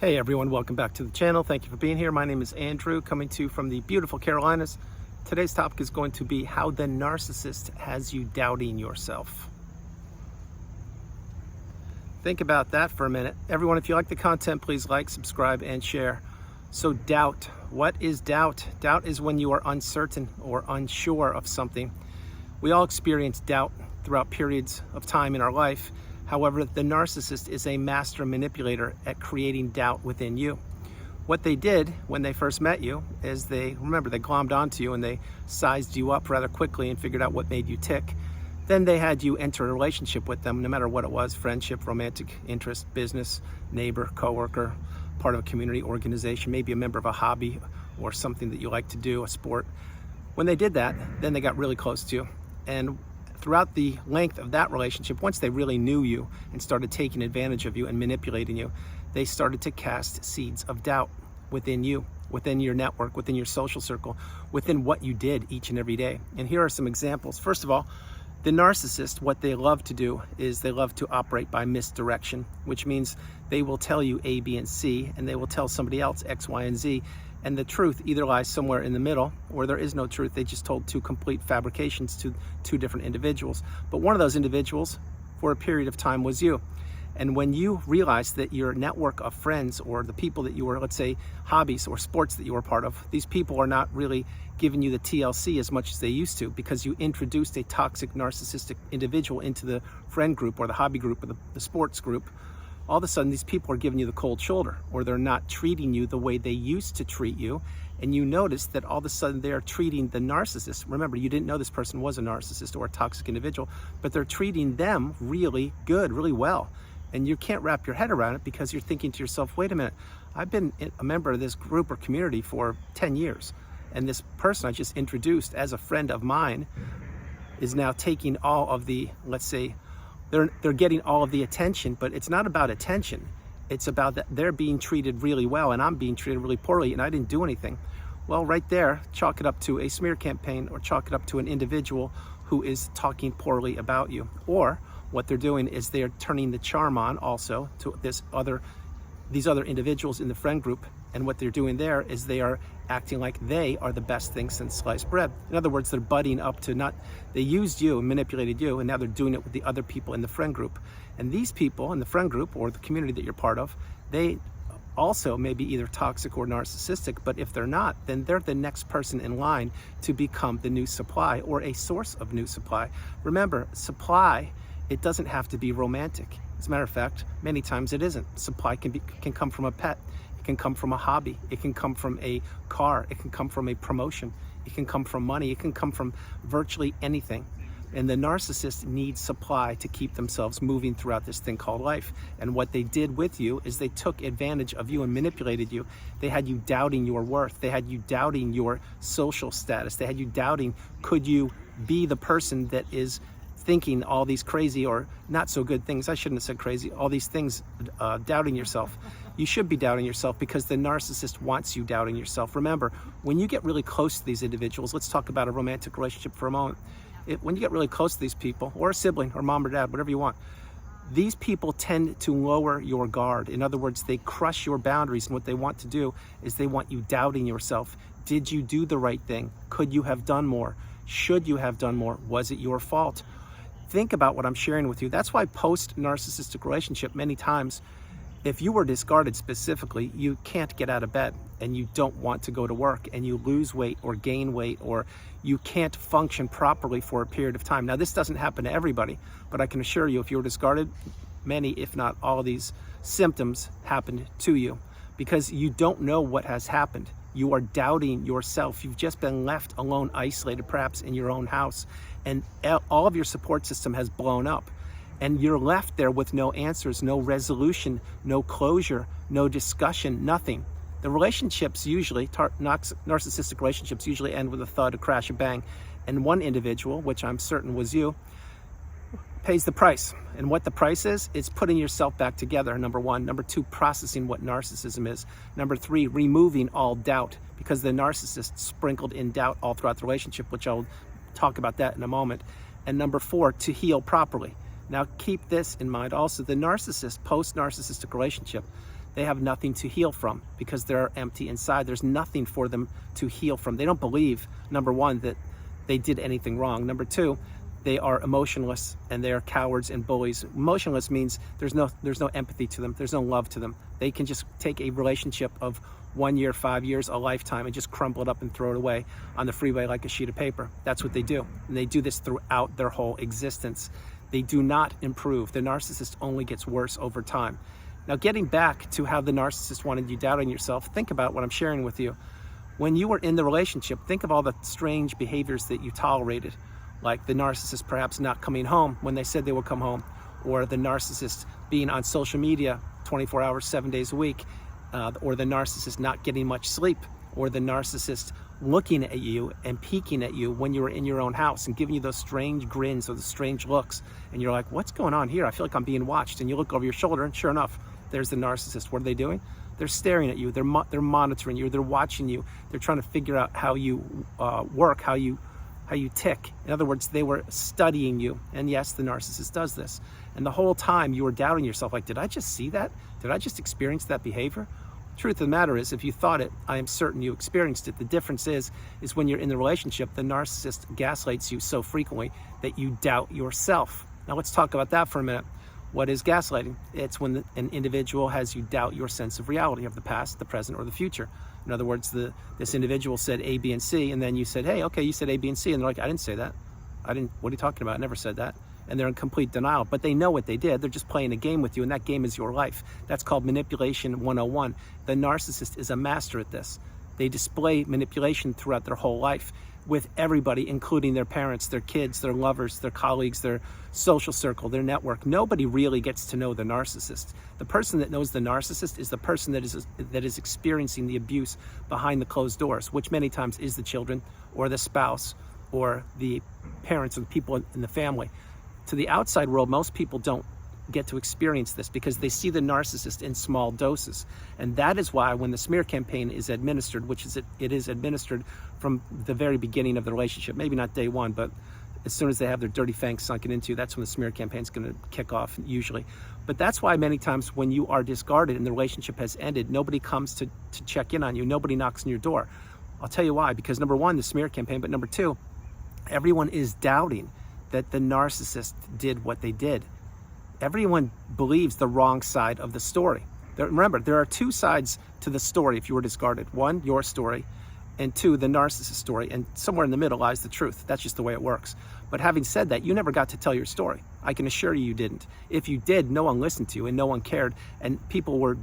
Hey everyone, welcome back to the channel. Thank you for being here. My name is Andrew, coming to you from the beautiful Carolinas. Today's topic is going to be how the narcissist has you doubting yourself. Think about that for a minute. Everyone, if you like the content, please like, subscribe, and share. So doubt. What is doubt? Doubt is when you are uncertain or unsure of something. We all experience doubt throughout periods of time in our life. However, the narcissist is a master manipulator at creating doubt within you. What they did when they first met you is they glommed onto you and they sized you up rather quickly and figured out what made you tick. Then they had you enter a relationship with them, no matter what it was: friendship, romantic interest, business, neighbor, coworker, part of a community organization, maybe a member of a hobby or something that you like to do, a sport. When they did that, then they got really close to you. And throughout the length of that relationship, once they really knew you and started taking advantage of you and manipulating you, they started to cast seeds of doubt within you, within your network, within your social circle, within what you did each and every day. And here are some examples. First of all, the narcissist, what they love to do is they love to operate by misdirection, which means they will tell you A, B, and C, and they will tell somebody else X, Y, and Z. And the truth either lies somewhere in the middle, or there is no truth. They just told two complete fabrications to two different individuals. But one of those individuals, for a period of time, was you. And when you realize that your network of friends, or the people that you were, let's say, hobbies or sports that you were part of, these people are not really giving you the TLC as much as they used to, because you introduced a toxic narcissistic individual into the friend group or the hobby group or the sports group. All of a sudden, these people are giving you the cold shoulder, or they're not treating you the way they used to treat you. And you notice that all of a sudden they are treating the narcissist. Remember, you didn't know this person was a narcissist or a toxic individual, but they're treating them really good, really well. And you can't wrap your head around it, because you're thinking to yourself, wait a minute, I've been a member of this group or community for 10 years. And this person I just introduced as a friend of mine is now taking all of the, let's say, they're getting all of the attention. But it's not about attention. It's about that they're being treated really well and I'm being treated really poorly and I didn't do anything. Well, right there, chalk it up to a smear campaign, or chalk it up to an individual who is talking poorly about you. Or what they're doing is they're turning the charm on also to these other individuals in the friend group. And what they're doing there is they are acting like they are the best thing since sliced bread. In other words, they're budding up to they used you and manipulated you, and now they're doing it with the other people in the friend group. And these people in the friend group or the community that you're part of, they also may be either toxic or narcissistic, but if they're not, then they're the next person in line to become the new supply or a source of new supply. Remember, supply, it doesn't have to be romantic. As a matter of fact, many times it isn't. Supply can come from a pet. It can come from a hobby. It can come from a car. It can come from a promotion. It can come from money. It can come from virtually anything. And the narcissist needs supply to keep themselves moving throughout this thing called life. And what they did with you is they took advantage of you and manipulated you. They had you doubting your worth. They had you doubting your social status. They had you doubting, could you be the person that is thinking all these crazy or not so good things. I shouldn't have said crazy. All these things, doubting yourself. You should be doubting yourself, because the narcissist wants you doubting yourself. Remember, when you get really close to these individuals, let's talk about a romantic relationship for a moment. When you get really close to these people, or a sibling, or mom or dad, whatever you want, these people tend to lower your guard. In other words, they crush your boundaries, and what they want to do is they want you doubting yourself. Did you do the right thing? Could you have done more? Should you have done more? Was it your fault? Think about what I'm sharing with you. That's why post-narcissistic relationship, many times, if you were discarded specifically, you can't get out of bed and you don't want to go to work, and you lose weight or gain weight, or you can't function properly for a period of time. Now, this doesn't happen to everybody, but I can assure you, if you were discarded, many, if not all of these symptoms happened to you, because you don't know what has happened. You are doubting yourself. You've just been left alone, isolated, perhaps in your own house, and all of your support system has blown up. And you're left there with no answers, no resolution, no closure, no discussion, nothing. The relationships usually, narcissistic relationships usually end with a thud, a crash, a bang. And one individual, which I'm certain was you, pays the price. And what the price is, it's putting yourself back together, number one. Number two, processing what narcissism is. Number three, removing all doubt, because the narcissist sprinkled in doubt all throughout the relationship, which I'll talk about that in a moment. And number four, to heal properly. Now keep this in mind also, the narcissist, post-narcissistic relationship, they have nothing to heal from because they're empty inside. There's nothing for them to heal from. They don't believe, number one, that they did anything wrong. Number two, they are emotionless and they are cowards and bullies. Emotionless means there's no empathy to them. There's no love to them. They can just take a relationship of 1 year, 5 years, a lifetime, and just crumble it up and throw it away on the freeway like a sheet of paper. That's what they do. And they do this throughout their whole existence. They do not improve. The narcissist only gets worse over time. Now, getting back to how the narcissist wanted you doubting yourself, think about what I'm sharing with you. When you were in the relationship, think of all the strange behaviors that you tolerated, like the narcissist perhaps not coming home when they said they would come home, or the narcissist being on social media 24 hours, 7 days a week, or the narcissist not getting much sleep, or the narcissist looking at you and peeking at you when you were in your own house and giving you those strange grins or the strange looks. And you're like, what's going on here? I feel like I'm being watched. And you look over your shoulder and sure enough, there's the narcissist. What are they doing? They're staring at you. They're monitoring you. They're watching you. They're trying to figure out how you work, how you tick. In other words, they were studying you. And yes, the narcissist does this. And the whole time you were doubting yourself, like, did I just see that? Did I just experience that behavior? Truth of the matter is, if you thought it, I am certain you experienced it. The difference is when you're in the relationship, the narcissist gaslights you so frequently that you doubt yourself. Now let's talk about that for a minute. What is gaslighting? It's when an individual has you doubt your sense of reality of the past, the present, or the future. In other words, this individual said A, B, and C, and then you said, hey, okay, you said A, B, and C, and they're like, I didn't say that. What are you talking about? I never said that. And they're in complete denial, but they know what they did. They're just playing a game with you, and that game is your life. That's called manipulation 101. The narcissist is a master at this. They display manipulation throughout their whole life with everybody, including their parents, their kids, their lovers, their colleagues, their social circle, their network. Nobody really gets to know the narcissist. The person that knows the narcissist is the person that is experiencing the abuse behind the closed doors, which many times is the children or the spouse or the parents or the people in the family. To the outside world, most people don't get to experience this because they see the narcissist in small doses. And that is why when the smear campaign is administered, which is it is administered from the very beginning of the relationship, maybe not day one, but as soon as they have their dirty fangs sunken into, that's when the smear campaign is going to kick off usually. But that's why many times when you are discarded and the relationship has ended, nobody comes to check in on you. Nobody knocks on your door. I'll tell you why. Because number one, the smear campaign, but number two, everyone is doubting that the narcissist did what they did. Everyone believes the wrong side of the story. Remember, there are two sides to the story if you were discarded. One, your story, and two, the narcissist story. And somewhere in the middle lies the truth. That's just the way it works. But having said that, you never got to tell your story. I can assure you didn't. If you did, no one listened to you and no one cared. And people were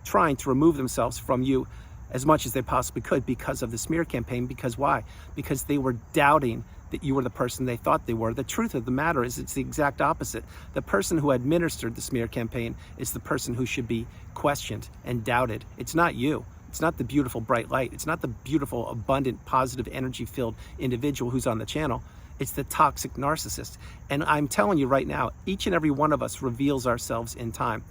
trying to remove themselves from you as much as they possibly could because of the smear campaign. Because why? Because they were doubting that you were the person they thought they were. The truth of the matter is it's the exact opposite. The person who administered the smear campaign is the person who should be questioned and doubted. It's not you. It's not the beautiful bright light. It's not the beautiful, abundant, positive, energy-filled individual who's on the channel. It's the toxic narcissist. And I'm telling you right now, each and every one of us reveals ourselves in time.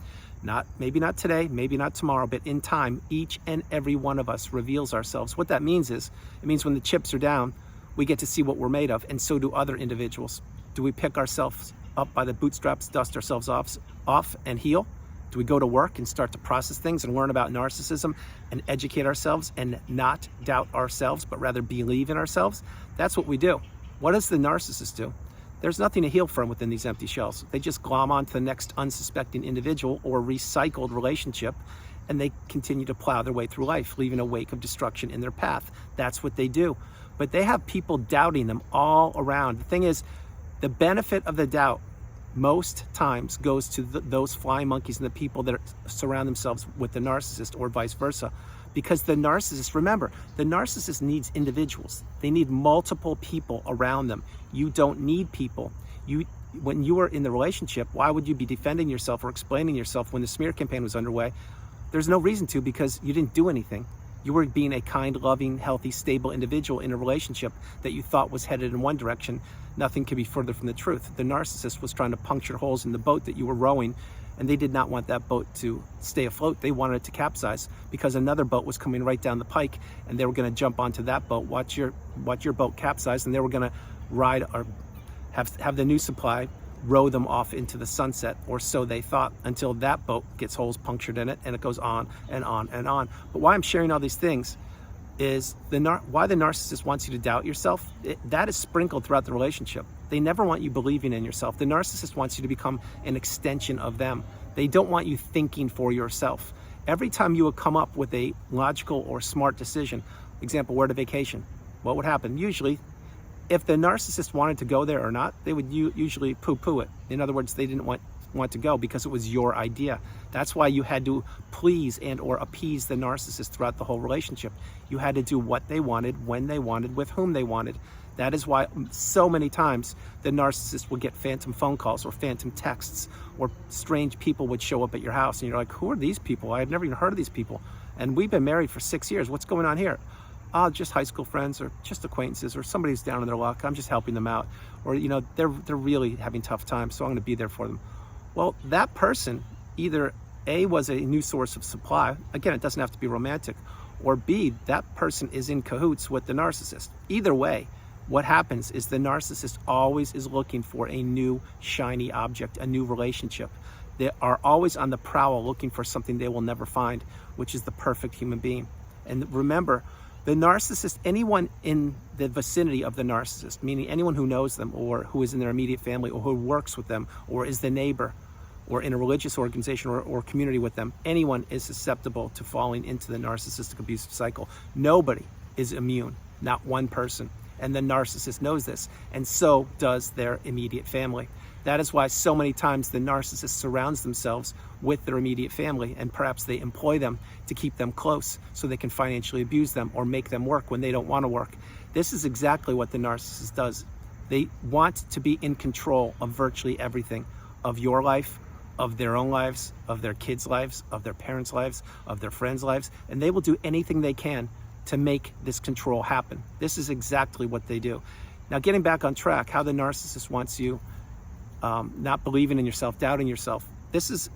Maybe not today, maybe not tomorrow, but in time, each and every one of us reveals ourselves. What that means is, it means when the chips are down, we get to see what we're made of, and so do other individuals. Do we pick ourselves up by the bootstraps, dust ourselves off and heal? Do we go to work and start to process things and learn about narcissism and educate ourselves and not doubt ourselves, but rather believe in ourselves? That's what we do. What does the narcissist do? There's nothing to heal from within these empty shells. They just glom onto the next unsuspecting individual or recycled relationship, and they continue to plow their way through life, leaving a wake of destruction in their path. That's what they do. But they have people doubting them all around. The thing is, the benefit of the doubt most times goes to those flying monkeys and the people that surround themselves with the narcissist, or vice versa. Because the narcissist, remember, the narcissist needs individuals. They need multiple people around them. You don't need people. When you are in the relationship, why would you be defending yourself or explaining yourself when the smear campaign was underway? There's no reason to, because you didn't do anything. You were being a kind, loving, healthy, stable individual in a relationship that you thought was headed in one direction. Nothing could be further from the truth. The narcissist was trying to puncture holes in the boat that you were rowing, and they did not want that boat to stay afloat. They wanted it to capsize because another boat was coming right down the pike, and they were going to jump onto that boat, watch your boat capsize, and they were going to ride or have the new supply row them off into the sunset, or so they thought, until that boat gets holes punctured in it, and it goes on and on and on. But why I'm sharing all these things is why the narcissist wants you to doubt yourself. That is sprinkled throughout the relationship. They never want you believing in yourself. The narcissist wants you to become an extension of them. They don't want you thinking for yourself. Every time you would come up with a logical or smart decision, example, where to vacation, what would happen? Usually, if the narcissist wanted to go there or not, they would usually poo-poo it. In other words, they didn't want to go because it was your idea. That's why you had to please and or appease the narcissist throughout the whole relationship. You had to do what they wanted, when they wanted, with whom they wanted. That is why so many times the narcissist will get phantom phone calls or phantom texts, or strange people would show up at your house and you're like, who are these people? I've never even heard of these people. And we've been married for 6 years. What's going on here? Just high school friends, or just acquaintances, or somebody's down in their luck. I'm just helping them out. Or, they're really having tough times, so I'm gonna be there for them. Well, that person either A, was a new source of supply. Again, it doesn't have to be romantic. Or B, that person is in cahoots with the narcissist. Either way, what happens is the narcissist always is looking for a new shiny object, a new relationship. They are always on the prowl looking for something they will never find, which is the perfect human being. And remember, the narcissist, anyone in the vicinity of the narcissist, meaning anyone who knows them or who is in their immediate family or who works with them or is the neighbor or in a religious organization or community with them, anyone is susceptible to falling into the narcissistic abusive cycle. Nobody is immune, not one person. And the narcissist knows this, and so does their immediate family. That is why so many times the narcissist surrounds themselves with their immediate family, and perhaps they employ them to keep them close so they can financially abuse them or make them work when they don't want to work. This is exactly what the narcissist does. They want to be in control of virtually everything, of your life, of their own lives, of their kids' lives, of their parents' lives, of their friends' lives, and they will do anything they can to make this control happen. This is exactly what they do. Now, getting back on track, how the narcissist wants you not believing in yourself, doubting yourself. This is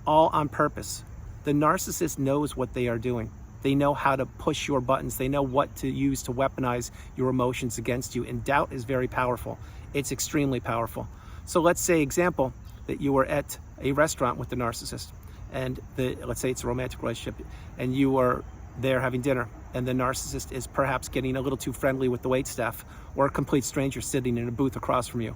all on purpose. The narcissist knows what they are doing. They know how to push your buttons. They know what to use to weaponize your emotions against you. And doubt is very powerful. It's extremely powerful. So let's say, example, that you were at a restaurant with the narcissist, and let's say it's a romantic relationship, and you are there having dinner, and the narcissist is perhaps getting a little too friendly with the waitstaff, or a complete stranger sitting in a booth across from you.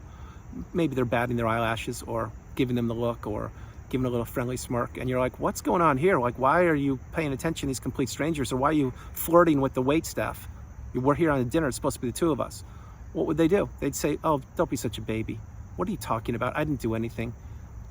Maybe they're batting their eyelashes or giving them the look or giving a little friendly smirk, and you're like, what's going on here? Like, why are you paying attention to these complete strangers, or why are you flirting with the waitstaff? We're here on a dinner, it's supposed to be the two of us. What would they do? They'd say, oh, don't be such a baby. What are you talking about? I didn't do anything.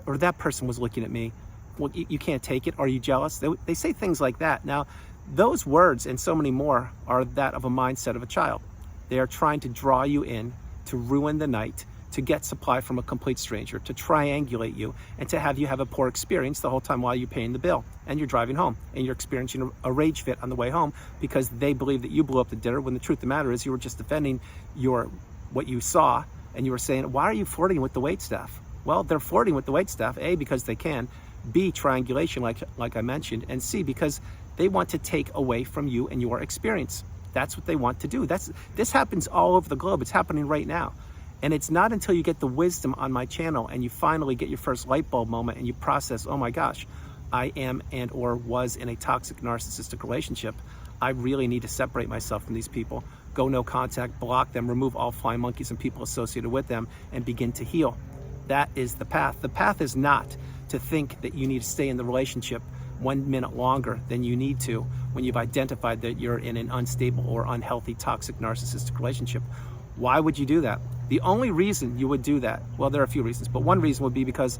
Or that person was looking at me. Well, you can't take it. Are you jealous? They say things like that. Now, those words and so many more are that of a mindset of a child. They are trying to draw you in, to ruin the night, to get supply from a complete stranger, to triangulate you, and to have you have a poor experience the whole time while you're paying the bill and you're driving home and you're experiencing a rage fit on the way home because they believe that you blew up the dinner, when the truth of the matter is you were just defending what you saw, and you were saying, why are you flirting with the waitstaff? Well, they're flirting with the waitstaff, A, because they can, B, triangulation, like I mentioned, and C, because they want to take away from you and your experience. That's what they want to do. This happens all over the globe. It's happening right now. And it's not until you get the wisdom on my channel and you finally get your first light bulb moment and you process, oh my gosh, I am and or was in a toxic narcissistic relationship. I really need to separate myself from these people. Go no contact, block them, remove all flying monkeys and people associated with them, and begin to heal. That is the path. The path is not to think that you need to stay in the relationship 1 minute longer than you need to when you've identified that you're in an unstable or unhealthy toxic narcissistic relationship. Why would you do that? The only reason you would do that, well, there are a few reasons, but one reason would be because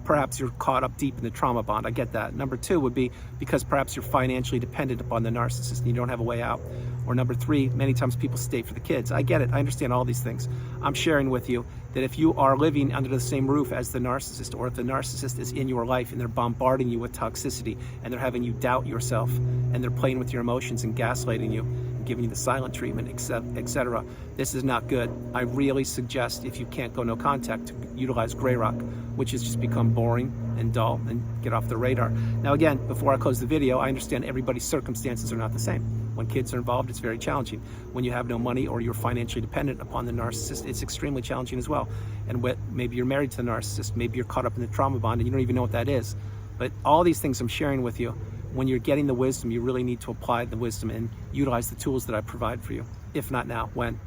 perhaps you're caught up deep in the trauma bond. I get that. Number two would be because perhaps you're financially dependent upon the narcissist and you don't have a way out. Or number three, many times people stay for the kids. I get it. I understand all these things. I'm sharing with you that if you are living under the same roof as the narcissist, or if the narcissist is in your life and they're bombarding you with toxicity and they're having you doubt yourself and they're playing with your emotions and gaslighting you, giving you the silent treatment, etc. This is not good. I really suggest, if you can't go no contact, to utilize Grey Rock, which has just become boring and dull, and get off the radar. Now again, before I close the video, I understand everybody's circumstances are not the same. When kids are involved, it's very challenging. When you have no money or you're financially dependent upon the narcissist, it's extremely challenging as well. And maybe you're married to the narcissist, maybe you're caught up in the trauma bond and you don't even know what that is. But all these things I'm sharing with you, when you're getting the wisdom, you really need to apply the wisdom and utilize the tools that I provide for you. If not now, when?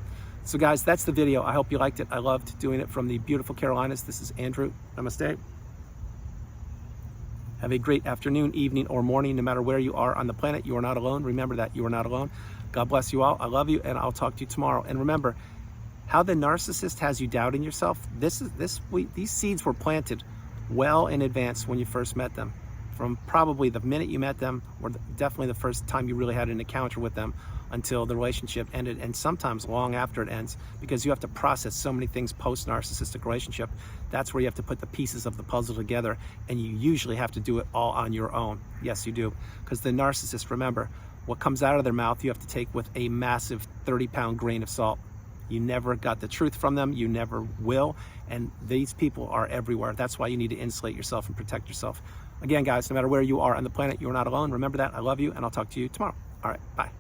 So guys, that's the video. I hope you liked it. I loved doing it from the beautiful Carolinas. This is Andrew. Namaste. Have a great afternoon, evening, or morning, no matter where you are on the planet. You are not alone. Remember that you are not alone. God bless you all. I love you, and I'll talk to you tomorrow. And remember, how the narcissist has you doubting yourself, these seeds were planted well in advance when you first met them. From probably the minute you met them, or definitely the first time you really had an encounter with them, until the relationship ended, and sometimes long after it ends, because you have to process so many things post-narcissistic relationship. That's where you have to put the pieces of the puzzle together, and you usually have to do it all on your own. Yes, you do, because the narcissist, remember, what comes out of their mouth you have to take with a massive 30-pound grain of salt. You never got the truth from them, you never will, and these people are everywhere. That's why you need to insulate yourself and protect yourself. Again, guys, no matter where you are on the planet, you are not alone. Remember that. I love you, and I'll talk to you tomorrow. All right, bye.